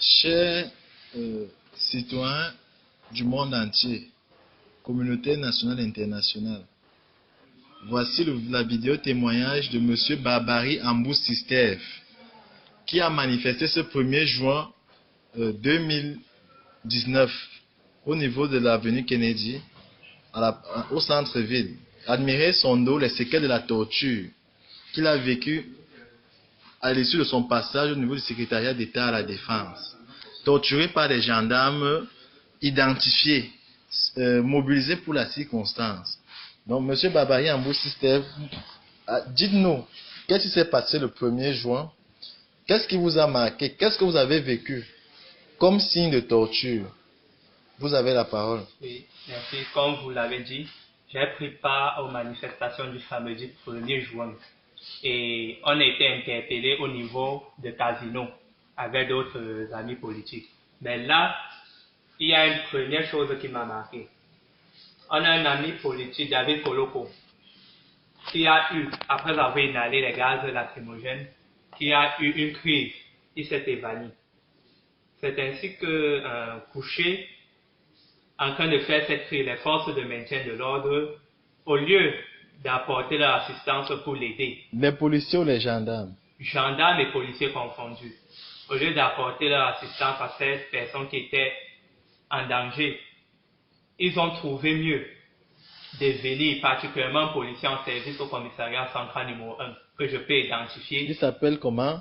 Chers citoyens du monde entier, communauté nationale et internationale, voici la vidéo témoignage de Monsieur Barbary Ambou Sistef, qui a manifesté ce 1er juin 2019 au niveau de l'avenue Kennedy, au centre-ville. Admirez son dos, les séquelles de la torture qu'il a vécu à l'issue de son passage au niveau du secrétariat d'État à la Défense. Torturé par des gendarmes identifiés, mobilisés pour la circonstance. Donc, Monsieur Barbary Ambou Sistef, dites-nous, qu'est-ce qui s'est passé le 1er juin? Qu'est-ce qui vous a marqué? Qu'est-ce que vous avez vécu comme signe de torture? Vous avez la parole. Oui, merci. Comme vous l'avez dit, j'ai pris part aux manifestations du samedi 1er juin. Et on a été interpellé au niveau de Casino avec d'autres amis politiques. Mais là, il y a une première chose qui m'a marqué. On a un ami politique, David Koloko, qui a eu, après avoir inhalé les gaz lacrymogènes, qui a eu une crise. Il s'est évanoui. C'est ainsi que, couché, en train de faire cette crise, les forces de maintien de l'ordre, au lieu d'apporter leur assistance pour l'aider. Les policiers ou les gendarmes? Gendarmes et policiers confondus. Au lieu d'apporter leur assistance à ces personnes qui étaient en danger, ils ont trouvé mieux de venir, particulièrement policiers en service au commissariat central numéro 1, que je peux identifier. Il s'appelle comment?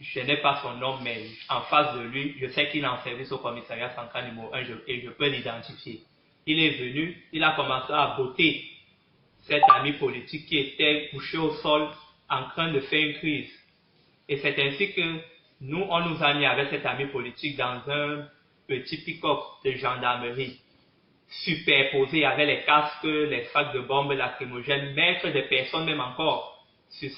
Je n'ai pas son nom, mais en face de lui, je sais qu'il est en service au commissariat central numéro 1 et je peux l'identifier. Il est venu, il a commencé à botter cet ami politique qui était couché au sol en train de faire une crise. Et c'est ainsi que nous, on nous a mis avec cet ami politique dans un petit pick-up de gendarmerie, superposé avec les casques, les sacs de bombes lacrymogènes, mettre des personnes même encore sur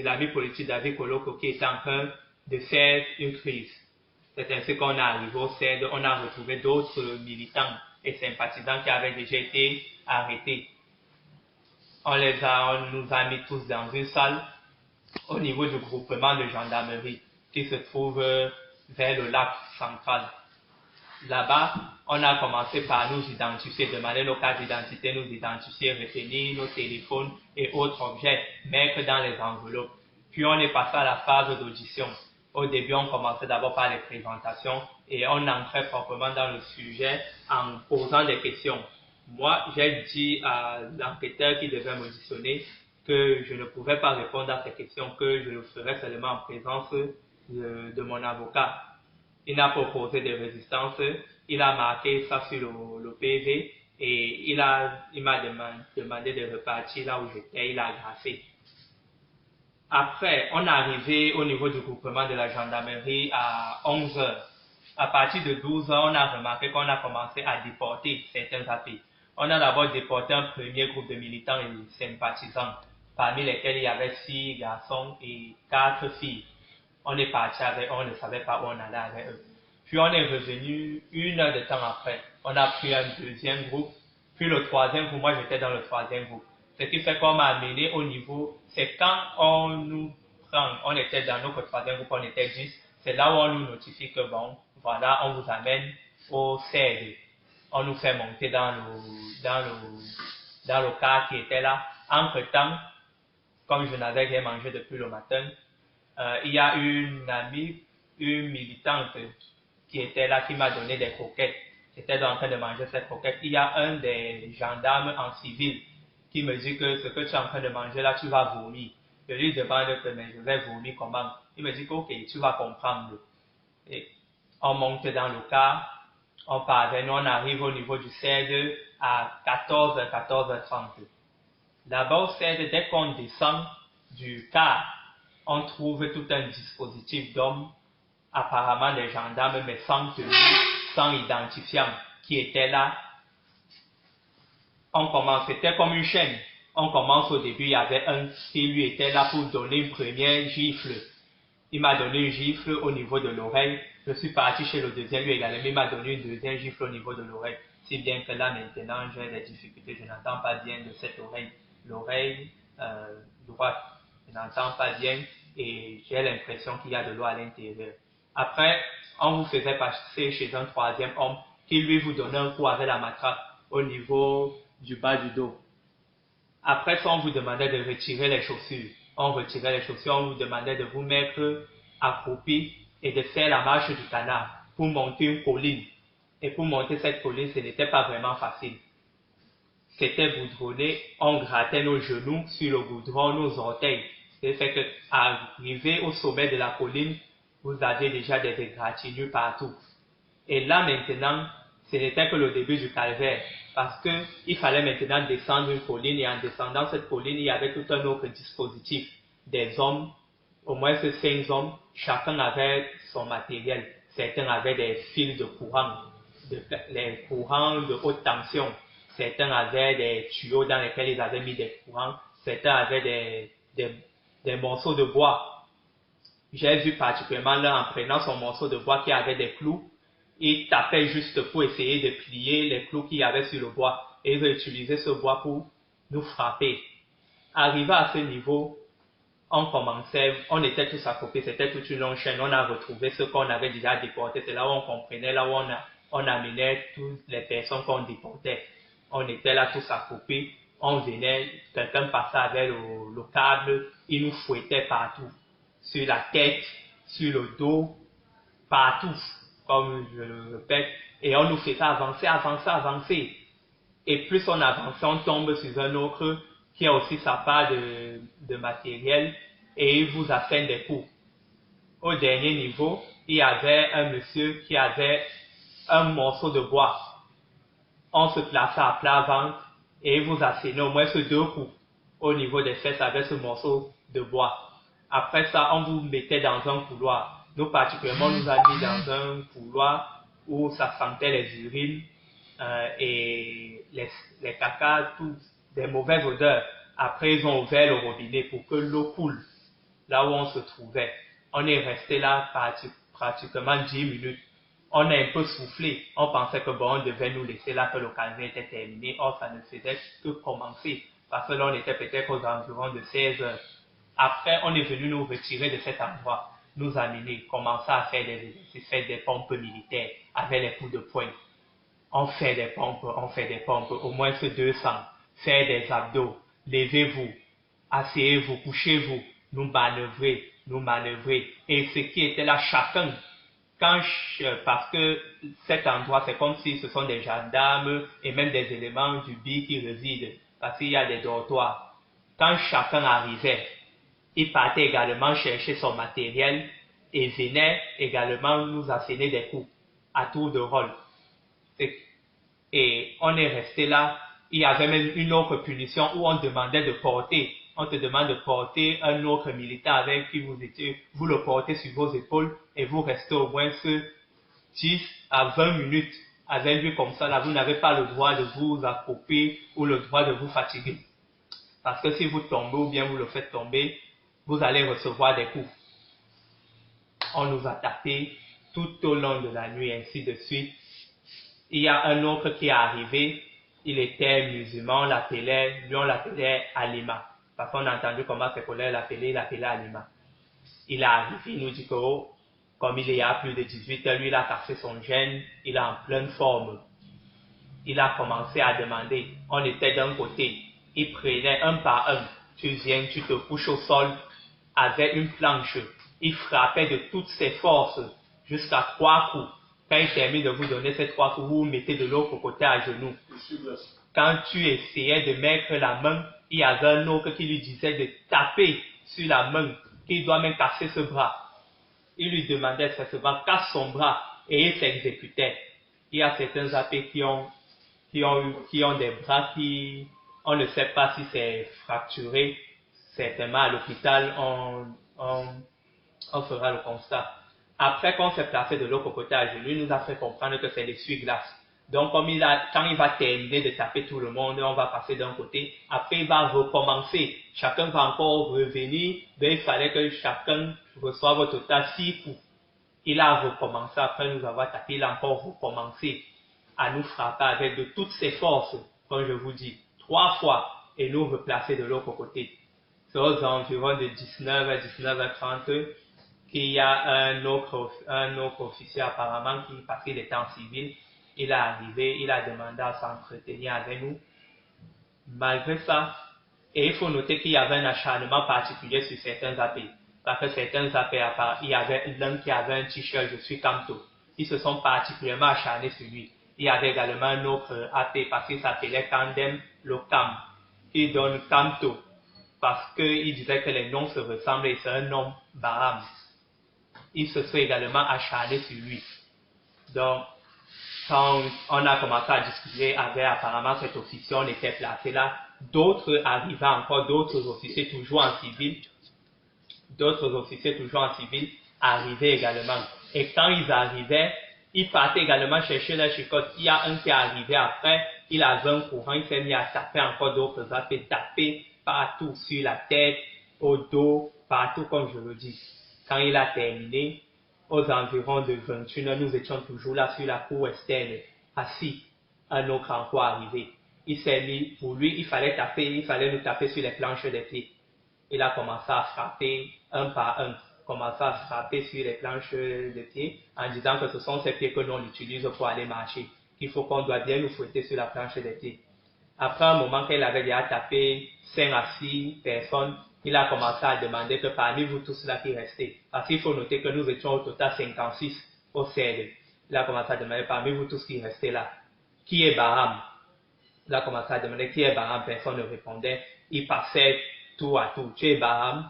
l'ami politique David Koloko qui était en train de faire une crise. C'est ainsi qu'on est arrivé au CED, on a retrouvé d'autres militants et sympathisants qui avaient déjà été arrêtés. On nous a mis tous dans une salle au niveau du groupement de gendarmerie qui se trouve vers le lac central. Là-bas, on a commencé par nous identifier, demander nos cartes d'identité, nous identifier, retenir nos téléphones et autres objets, mettre dans les enveloppes. Puis on est passé à la phase d'audition. Au début, on commençait d'abord par les présentations et on entrait proprement dans le sujet en posant des questions. Moi, j'ai dit à l'enquêteur qui devait m'auditionner que je ne pouvais pas répondre à ces questions, que je le ferais seulement en présence de mon avocat. Il n'a pas proposé de résistance, il a marqué ça sur le PV et il m'a demandé de repartir là où j'étais, il a agrafé. Après, on est arrivé au niveau du groupement de la gendarmerie à 11 h. À partir de 12 h, on a remarqué qu'on a commencé à déporter certains appels. On a d'abord déporté un premier groupe de militants et sympathisants, parmi lesquels il y avait 6 garçons et 4 filles. On est parti avec eux, on ne savait pas où on allait avec eux. Puis on est revenu 1 heure de temps après. On a pris un deuxième groupe, puis le troisième groupe, moi j'étais dans le troisième groupe. Ce qui fait qu'on m'a amené au niveau, c'est quand on nous prend, on était dans notre troisième groupe, on était 10, c'est là où on nous notifie que bon, voilà, on vous amène au CED. On nous fait monter dans le car qui était là. Entre-temps, comme je n'avais rien mangé depuis le matin, il y a une amie, une militante qui était là, qui m'a donné des croquettes. J'étais en train de manger ces croquettes. Il y a un des gendarmes en civil qui me dit que ce que tu es en train de manger là, tu vas vomir. Je lui demande que mais je vais vomir comment. Il me dit que ok, tu vas comprendre. Et on monte dans le car, on parvient, on arrive au niveau du CED à 14h30. Là-bas au CED, dès qu'on descend du car, on trouve tout un dispositif d'hommes, apparemment des gendarmes, mais sans tenue, sans identifiant, qui étaient là. On commence, c'était comme une chaîne. On commence au début, il y avait un qui lui était là pour donner une première gifle. Il m'a donné une gifle au niveau de l'oreille. Je suis parti chez le deuxième, lui également, il m'a donné une deuxième gifle au niveau de l'oreille. Si bien que là maintenant, j'ai des difficultés, je n'entends pas bien de cette oreille. L'oreille droite, je n'entends pas bien et j'ai l'impression qu'il y a de l'eau à l'intérieur. Après, on vous faisait passer chez un troisième homme qui lui vous donnait un coup avec la matraque au niveau du bas du dos. Après ça, on vous demandait de retirer les chaussures. On retirait les chaussures, on vous demandait de vous mettre accroupi et de faire la marche du canard pour monter une colline. Et pour monter cette colline, ce n'était pas vraiment facile. C'était goudronné, on grattait nos genoux sur le goudron, nos orteils. C'est fait que, arrivé au sommet de la colline, vous aviez déjà des égratignures partout. Et là maintenant, ce n'était que le début du calvaire, parce que il fallait maintenant descendre une colline, et en descendant cette colline, il y avait tout un autre dispositif. Des hommes, au moins 5 hommes, chacun avait son matériel. Certains avaient des fils de courant, les courants de haute tension. Certains avaient des tuyaux dans lesquels ils avaient mis des courants. Certains avaient des morceaux de bois. J'ai vu particulièrement là, en prenant son morceau de bois qui avait des clous, il tapait juste pour essayer de plier les clous qu'il y avait sur le bois. Et il utilisait ce bois pour nous frapper. Arrivé à ce niveau, on était tous accroupis, c'était toute une longue chaîne. On a retrouvé ce qu'on avait déjà déporté. C'est là où on comprenait, là où on amenait toutes les personnes qu'on déportait. On était là tous accroupis. On venait, quelqu'un passait avec le câble, il nous fouettait partout. Sur la tête, sur le dos, partout, comme je le répète. Et on nous faisait avancer. Et plus on avançait, on tombe sur un autre qui a aussi sa part de matériel et il vous assène des coups. Au dernier niveau, il y avait un monsieur qui avait un morceau de bois. On se plaçait à plat ventre et il vous assénait au moins 2 coups au niveau des fesses avec ce morceau de bois. Après ça, on vous mettait dans un couloir. Nous particulièrement, on nous a mis dans un couloir où ça sentait les urines et les cacas, toutes des mauvaises odeurs. Après, ils ont ouvert le robinet pour que l'eau coule là où on se trouvait. On est resté là pratiquement 10 minutes. On a un peu soufflé. On pensait que bon, on devait nous laisser là, que le calvaire était terminé. Or, ça ne faisait que commencer. Parce que là, on était peut-être aux environs de 16 heures. Après, on est venu nous retirer de cet endroit, nous amener, commencer à faire des exercices, faire des pompes militaires avec les coups de poing. On fait des pompes, au moins 200. Faire des abdos, levez-vous, asseyez-vous, couchez-vous, nous manœuvrer. Et ce qui était là, chacun, parce que cet endroit, c'est comme si ce sont des gendarmes et même des éléments du BI qui résident, parce qu'il y a des dortoirs. Quand chacun arrivait, il partait également chercher son matériel et venait également nous asséner des coups à tour de rôle. Et on est resté là. Il y avait même une autre punition où on demandait de porter. On te demande de porter un autre militaire avec qui vous étiez. Vous le portez sur vos épaules et vous restez au moins 10 à 20 minutes avec lui comme ça. Là, vous n'avez pas le droit de vous accroupir ou le droit de vous fatiguer. Parce que si vous tombez ou bien vous le faites tomber, vous allez recevoir des coups. On nous a tapé tout au long de la nuit, ainsi de suite. Il y a un autre qui est arrivé, il était musulman, on l'appelait Alima. Parce qu'on a entendu comment ses collègues l'appelaient, il l'appelait Alima. Il est arrivé, il nous dit que comme il y a plus de 18 heures, lui il a cassé son gène, il est en pleine forme. Il a commencé à demander, on était d'un côté, il prenait un par un, tu viens, tu te couches au sol avec une planche, il frappait de toutes ses forces jusqu'à 3 coups. Quand il termine de vous donner ces 3 coups, vous vous mettez de l'autre côté à genoux. Quand tu essayais de mettre la main, il y avait un autre qui lui disait de taper sur la main, qu'il doit même casser ce bras. Il lui demandait expressément, casse son bras, et il s'exécutait. Il y a certains AP qui ont des bras qui, on ne sait pas si c'est fracturé. Certainement à l'hôpital, on fera le constat. Après qu'on s'est placé de l'autre côté à genoux, il nous a fait comprendre que c'est l'essuie-glace. Donc, quand il va terminer de taper tout le monde, on va passer d'un côté. Après, il va recommencer. Chacun va encore revenir. Ben, il fallait que chacun reçoive au total 6 coups. Il a recommencé. Après nous avoir tapé, il a encore recommencé à nous frapper avec de toutes ses forces, comme je vous dis, 3 fois, et nous replacer de l'autre côté. C'est aux environs de 19 à 19h30 qu'il y a un autre officier apparemment qui, parce qu'il était en civil, il est arrivé, il a demandé à s'entretenir avec nous. Malgré ça, et il faut noter qu'il y avait un acharnement particulier sur certains AP. Parce que certains AP, il y avait l'un qui avait un t-shirt « Je suis Kamto ». Ils se sont particulièrement acharnés sur lui. Il y avait également un autre AP parce qu'il s'appelait Kandem Lokam. Il donne Kamto parce qu'il disait que les noms se ressemblent et c'est un nom Baham. Ils se sont également acharnés sur lui. Donc, quand on a commencé à discuter avec apparemment cet officier, on était placé là. D'autres arrivaient encore, d'autres officiers toujours en civil arrivaient également. Et quand ils arrivaient, ils partaient également chercher la chicotte. Il y a un qui est arrivé après, il avait un courant, il s'est mis à taper encore d'autres appels, taper partout sur la tête, au dos, partout comme je le dis. Quand il a terminé, aux environs de 21h, nous étions toujours là sur la cour externe, assis. Un autre encore arrivé. Il s'est mis, pour lui, il fallait nous taper sur les planches des pieds. Il a commencé à frapper un par un, sur les planches des pieds, en disant que ce sont ces pieds que l'on utilise pour aller marcher, qu'il faut qu'on doit bien nous fouetter sur la planche des pieds. Après un moment qu'il avait déjà tapé 5 à 6 personnes, il a commencé à demander que parmi vous tous là qui restez, parce qu'il faut noter que nous étions au total 56 au CED. Il a commencé à demander parmi vous tous qui restez là, qui est Baham? Il a commencé à demander qui est Baham, personne ne répondait. Il passait tout à tout. Tu es Baham,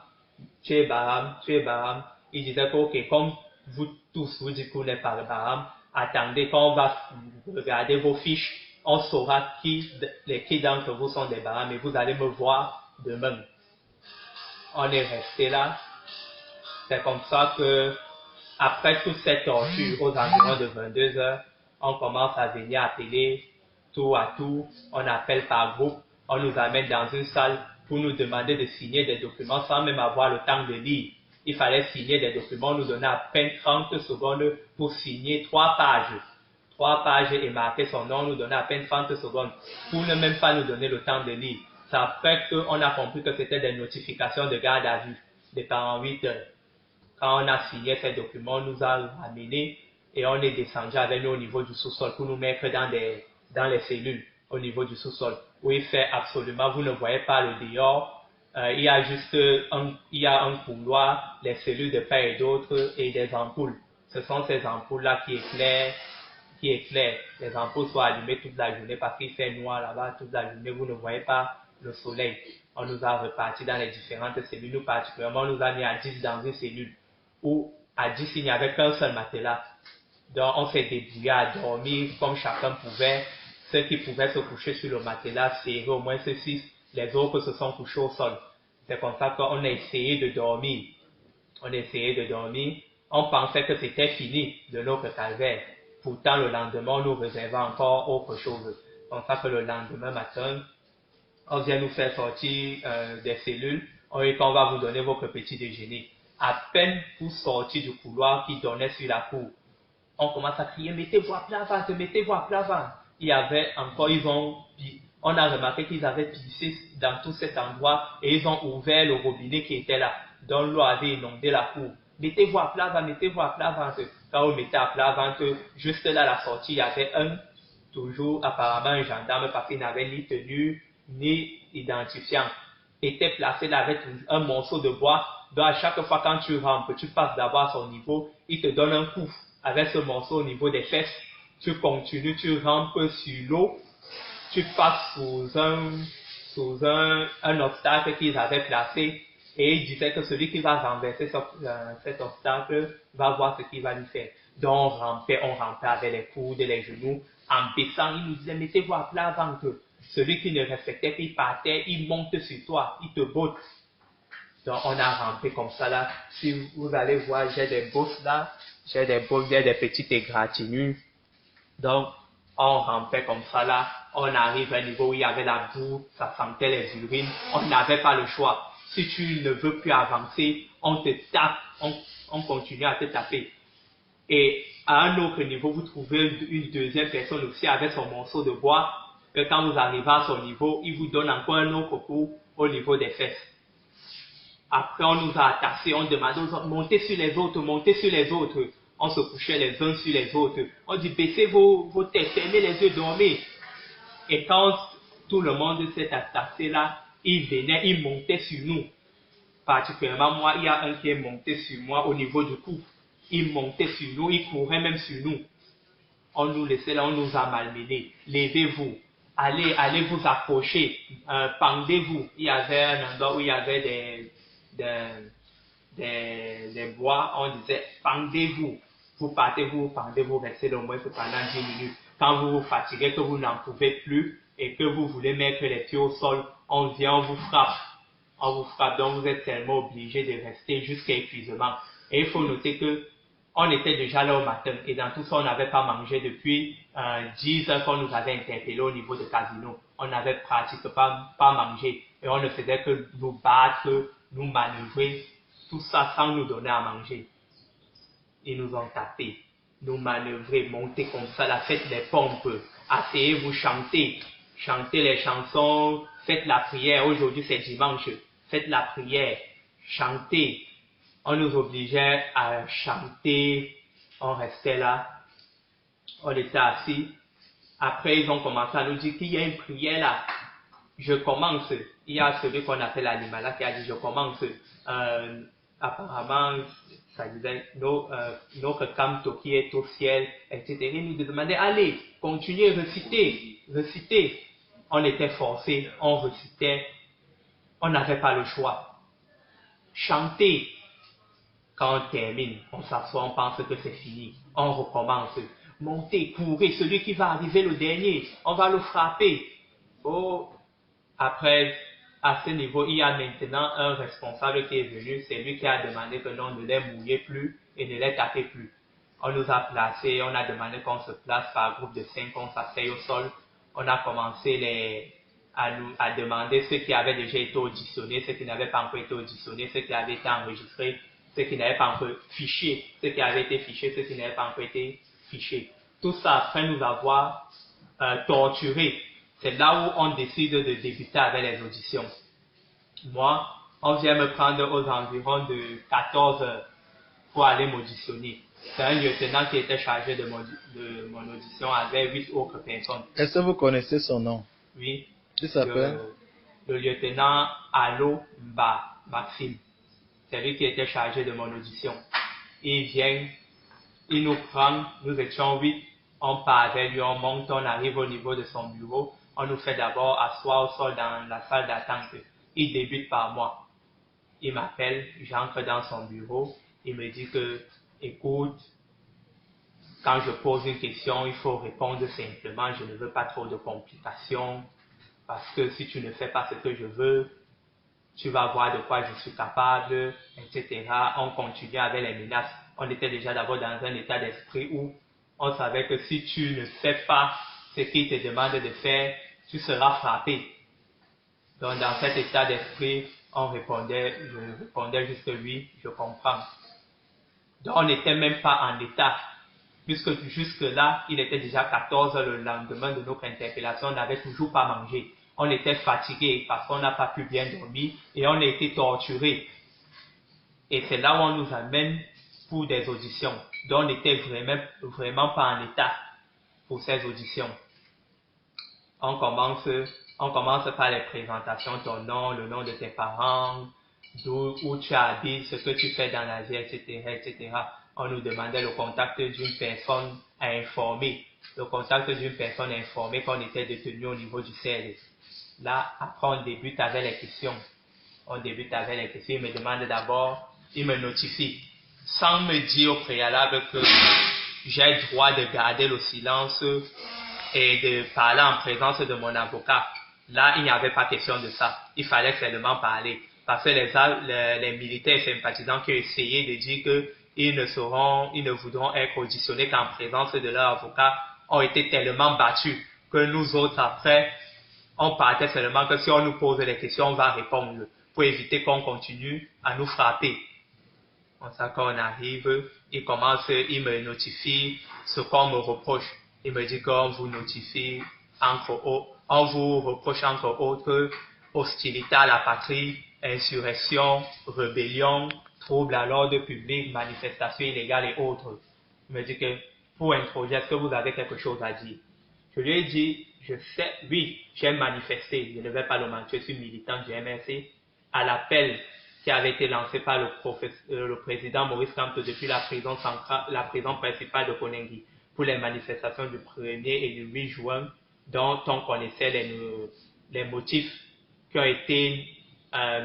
tu es Baham, tu es Baham. Il disait que, ok, comme vous tous vous dites que vous n'êtes pas Baham, attendez, quand on va regarder vos fiches, on saura qui d'entre vous sont des Baham et vous allez me voir demain. On est resté là. C'est comme ça que, après toute cette torture, aux environs de 22h, on commence à venir appeler tout à tout, on appelle par groupe, on nous amène dans une salle pour nous demander de signer des documents sans même avoir le temps de lire. Il fallait signer des documents, on nous donnait à peine 30 secondes pour signer 3 pages. 3 pages et marquer son nom, on nous donnait à peine 30 secondes pour ne même pas nous donner le temps de lire. C'est après qu'on a compris que c'était des notifications de garde à vue de 48 heures. Quand on a signé ces documents, on nous a ramenés et on est descendu avec nous au niveau du sous-sol pour nous mettre dans les cellules au niveau du sous-sol, où il fait absolument, vous ne voyez pas le dehors, il y a juste un couloir, les cellules de part et d'autre et des ampoules. Ce sont ces ampoules-là qui éclairent. Les ampoules sont allumées toute la journée parce qu'il fait noir là-bas toute la journée, vous ne voyez pas le soleil. On nous a repartis dans les différentes cellules, nous particulièrement, on nous a mis à 10 dans une cellule, où à 10 il n'y avait qu'un seul matelas. Donc on s'est débrouillé à dormir comme chacun pouvait. Ceux qui pouvaient se coucher sur le matelas serré, au moins ceux 6, les autres se sont couchés au sol. C'est comme ça qu'on a essayé de dormir. On pensait que c'était fini de notre calvaire. Pourtant, le lendemain, on nous réservait encore autre chose. C'est comme ça que le lendemain matin, on vient nous faire sortir des cellules. On dit qu'on va vous donner votre petit déjeuner. À peine vous sortir du couloir qui donnait sur la cour, on commence à crier, mettez-vous à plat ventre, mettez-vous à plat ventre. Il y avait encore, on a remarqué qu'ils avaient pissé dans tout cet endroit et ils ont ouvert le robinet qui était là, dont l'eau avait inondé la cour. Mettez-vous à plat ventre, mettez-vous à plat ventre. Quand vous mettez à plat ventre, juste là à la sortie, il y avait toujours apparemment un gendarme parce qu'il n'avait ni tenue ni identifiant. Était placé là avec un morceau de bois, donc à chaque fois quand tu rampes, tu passes d'abord à son niveau, il te donne un coup avec ce morceau au niveau des fesses. Tu continues, tu rampes sur l'eau, tu passes sous un obstacle qu'ils avaient placé et il disait que celui qui va renverser cet obstacle va voir ce qu'il va lui faire. Donc on rampait avec les coudes et les genoux, en baissant, il nous disait mettez-vous à plat ventre. Celui qui ne respectait pas, il partait, il monte sur toi, il te botte. Donc on a rampé comme ça là. Si vous allez voir, j'ai des bosses là, j'ai des petites égratignures. Donc, on rampait comme ça là, on arrive à un niveau où il y avait la boue, ça sentait les urines, on n'avait pas le choix. Si tu ne veux plus avancer, on te tape, on continue à te taper. Et à un autre niveau, vous trouvez une deuxième personne aussi avec son morceau de bois, que quand vous arrivez à son niveau, il vous donne encore un autre coup au niveau des fesses. Après, on nous a attassés, on demandait aux autres, montez sur les autres, montez sur les autres. On se couchait les uns sur les autres. On dit, baissez vos têtes, fermez les yeux, dormez. Et quand tout le monde s'est attassé là, il venait, il montait sur nous. Particulièrement moi, il y a un qui est monté sur moi au niveau du cou. Il montait sur nous, il courait même sur nous. On nous laissait là, on nous a malmenés. Levez-vous, allez vous approcher, pendez-vous. Il y avait un endroit où il y avait des bois, on disait pendez-vous. Vous partez, vous pendez-vous, restez au moins pendant 10 minutes. Quand vous vous fatiguez, que vous n'en pouvez plus et que vous voulez mettre les pieds au sol, on vient, on vous frappe. On vous frappe, donc vous êtes tellement obligé de rester jusqu'à épuisement. Et il faut noter que on était déjà là au matin et dans tout ça, on n'avait pas mangé depuis 10 heures qu'on nous avait interpellés au niveau de casino. On n'avait pratiquement pas mangé et on ne faisait que nous battre, nous manœuvrer, tout ça sans nous donner à manger. Ils nous ont tapés, nous manœuvrer, monter comme ça, la fête des pompes, asseyez-vous, chantez les chansons, faites la prière. Aujourd'hui c'est dimanche, faites la prière, chantez. On nous obligeait à chanter, on restait là, on était assis. Après, ils ont commencé à nous dire qu'il y a une prière là. Je commence. Il y a celui qu'on appelle Alimala qui a dit je commence. Apparemment, ça disait notre canto qui est au ciel, etc. Ils nous demandaient allez, continuez, recitez. On était forcés, on récitait, on n'avait pas le choix. Chantez. Quand on termine, on s'assoit, on pense que c'est fini. On recommence. Montez, courez, celui qui va arriver le dernier, on va le frapper. Oh, après, à ce niveau, il y a maintenant un responsable qui est venu, c'est lui qui a demandé que l'on ne les mouillait plus et ne les tapait plus. On nous a placés, on a demandé qu'on se place par groupe de 5, on s'asseye au sol. On a commencé à demander ceux qui avaient déjà été auditionnés, ceux qui n'avaient pas encore été auditionnés, ceux qui avaient été enregistrés, ceux qui n'avaient pas encore fichés, ceux qui avaient été fichés, ceux qui n'avaient pas encore été fichés. Tout ça après nous avoir torturés. C'est là où on décide de débuter avec les auditions. Moi, on vient me prendre aux environs de 14 heures pour aller m'auditionner. C'est un lieutenant qui était chargé de mon audition avec 8 autres personnes. Est-ce que vous connaissez son nom? Oui. Il s'appelle? Le lieutenant Allo Mba Maxime. C'est lui qui était chargé de mon audition. Il vient, il nous prend, nous étions 8, on part avec lui, on monte, on arrive au niveau de son bureau, on nous fait d'abord asseoir au sol dans la salle d'attente. Il débute par moi. Il m'appelle, j'entre dans son bureau, il me dit que, écoute, quand je pose une question, il faut répondre simplement, je ne veux pas trop de complications, parce que si tu ne fais pas ce que je veux, tu vas voir de quoi je suis capable, etc. On continue avec les menaces. On était déjà d'abord dans un état d'esprit où on savait que si tu ne fais pas ce qu'il te demande de faire, tu seras frappé. Donc dans cet état d'esprit, je répondais juste oui, je comprends. Donc on n'était même pas en état, puisque jusque-là, il était déjà 14 heures le lendemain de notre interpellation, on n'avait toujours pas mangé. On était fatigué parce qu'on n'a pas pu bien dormir et on a été torturé. Et c'est là où on nous amène pour des auditions. Donc on n'était vraiment pas en état pour ces auditions. On commence par les présentations, ton nom, le nom de tes parents, où tu habites, ce que tu fais dans la vie, etc., etc. On nous demandait le contact d'une personne à informer. Le contact d'une personne informée qu'on était détenu au niveau du CLS. Là, après, on débute avec les questions. Il me demande d'abord, il me notifie, sans me dire au préalable que j'ai le droit de garder le silence et de parler en présence de mon avocat. Là, il n'y avait pas question de ça. Il fallait seulement parler. Parce que les militaires et sympathisants qui ont essayé de dire qu'ils ne voudront être auditionnés qu'en présence de leur avocat ont été tellement battus que nous autres, après, on partait seulement que si on nous pose des questions, on va répondre pour éviter qu'on continue à nous frapper. Comme ça, quand on arrive, il me notifie ce qu'on me reproche. Il me dit qu'on vous on vous reproche entre autres hostilité à la patrie, insurrection, rébellion, trouble à l'ordre public, manifestation illégale et autres. Il me dit que pour introduire, est-ce que vous avez quelque chose à dire? Je lui ai dit, je sais, oui, j'ai manifesté, je ne vais pas le mentir, je suis militant du MRC, à l'appel qui avait été lancé par le président Maurice Kamto depuis la prison principale de Koningui pour les manifestations du 1er et du 8 juin, dont on connaissait les motifs qui ont été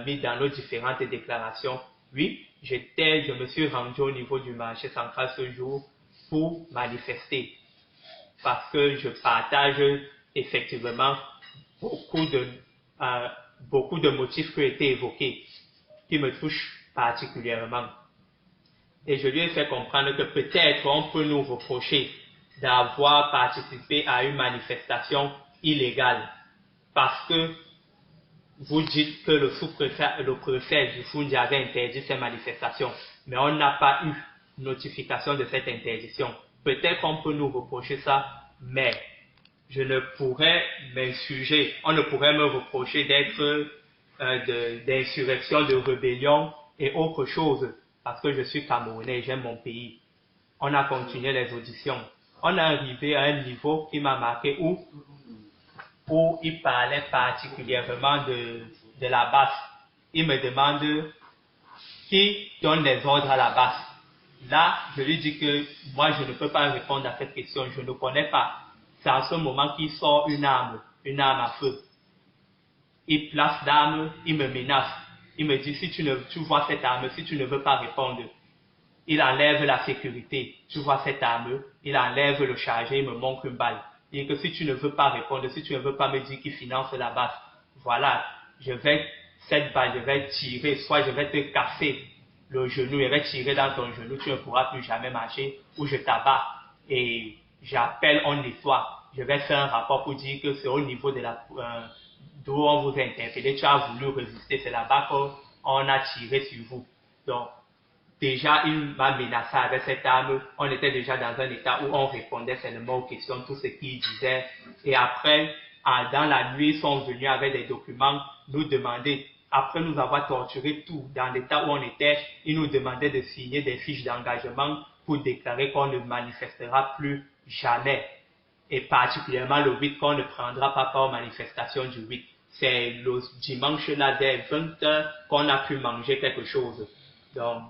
mis dans nos différentes déclarations. Oui, je me suis rendu au niveau du marché central ce jour pour manifester parce que je partage effectivement beaucoup de motifs qui ont été évoqués qui me touchent particulièrement. Et je lui ai fait comprendre que peut-être on peut nous reprocher d'avoir participé à une manifestation illégale parce que vous dites que le préfet du Fundi avait interdit ces manifestations, mais on n'a pas eu notification de cette interdiction. Peut-être qu'on peut nous reprocher ça, mais je ne pourrais m'insurger, on ne pourrait me reprocher d'être d'insurrection, de rébellion et autre chose, parce que je suis Camerounais et j'aime mon pays. On a continué les auditions. On est arrivé à un niveau qui m'a marqué où il parlait particulièrement de la base. Il me demande qui donne les ordres à la base. Là, je lui dis que moi, je ne peux pas répondre à cette question, je ne connais pas. C'est à ce moment qu'il sort une arme à feu. Il place l'arme, il me menace. Il me dit, si tu vois cette arme, si tu ne veux pas répondre, il enlève la sécurité. Tu vois cette arme, il enlève le chargé, il me montre une balle. Il dit que si tu ne veux pas répondre, si tu ne veux pas me dire qui finance la base, voilà, cette balle, je vais tirer, soit je vais te casser le genou, je vais tirer dans ton genou, tu ne pourras plus jamais marcher, ou je t'abats et j'appelle, on nettoie. Je vais faire un rapport pour dire que c'est au niveau de d'où on vous a interpellé, tu as voulu résister, c'est là-bas qu'on a tiré sur vous. Donc, déjà, il m'a menacé avec cette arme. On était déjà dans un état où on répondait seulement aux questions, tout ce qu'il disait. Et après, dans la nuit, ils sont venus avec des documents, nous demander, après nous avoir torturé tout, dans l'état où on était, ils nous demandaient de signer des fiches d'engagement pour déclarer qu'on ne manifestera plus jamais. Et particulièrement le 8, qu'on ne prendra pas part aux manifestations du 8. C'est le dimanche là, dès 20h, qu'on a pu manger quelque chose. Donc,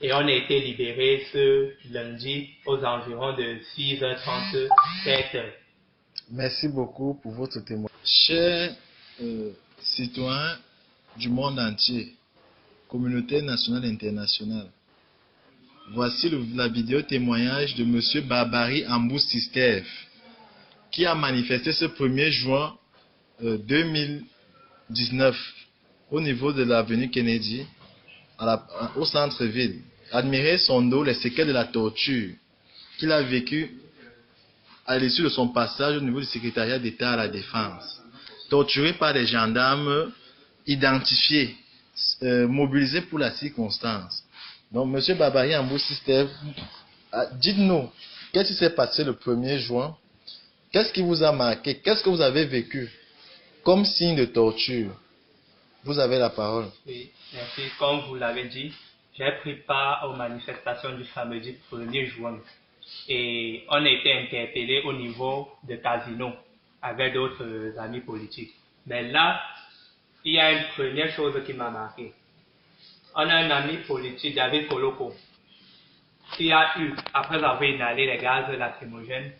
et on a été libérés ce lundi aux environs de 6h30, 7h. Merci beaucoup pour votre témoignage. Chers citoyens du monde entier, communauté nationale et internationale, voici la vidéo témoignage de M. Barbary Ambou Sistève, qui a manifesté ce 1er juin 2019 au niveau de l'avenue Kennedy, au centre-ville. Admirer son dos les séquelles de la torture qu'il a vécu à l'issue de son passage au niveau du secrétariat d'État à la Défense. Torturé par des gendarmes identifiés, mobilisés pour la circonstance. Donc, M. Barbary Ambou Sistève, dites-nous, qu'est-ce qui s'est passé le 1er juin? Qu'est-ce qui vous a marqué? Qu'est-ce que vous avez vécu comme signe de torture? Vous avez la parole. Oui, merci. Comme vous l'avez dit, j'ai pris part aux manifestations du samedi 1er juin. Et on a été interpellés au niveau de Casino avec d'autres amis politiques. Mais là, il y a une première chose qui m'a marqué. On a un ami politique, David Koloko, qui a eu, après avoir inhalé les gaz lacrymogènes,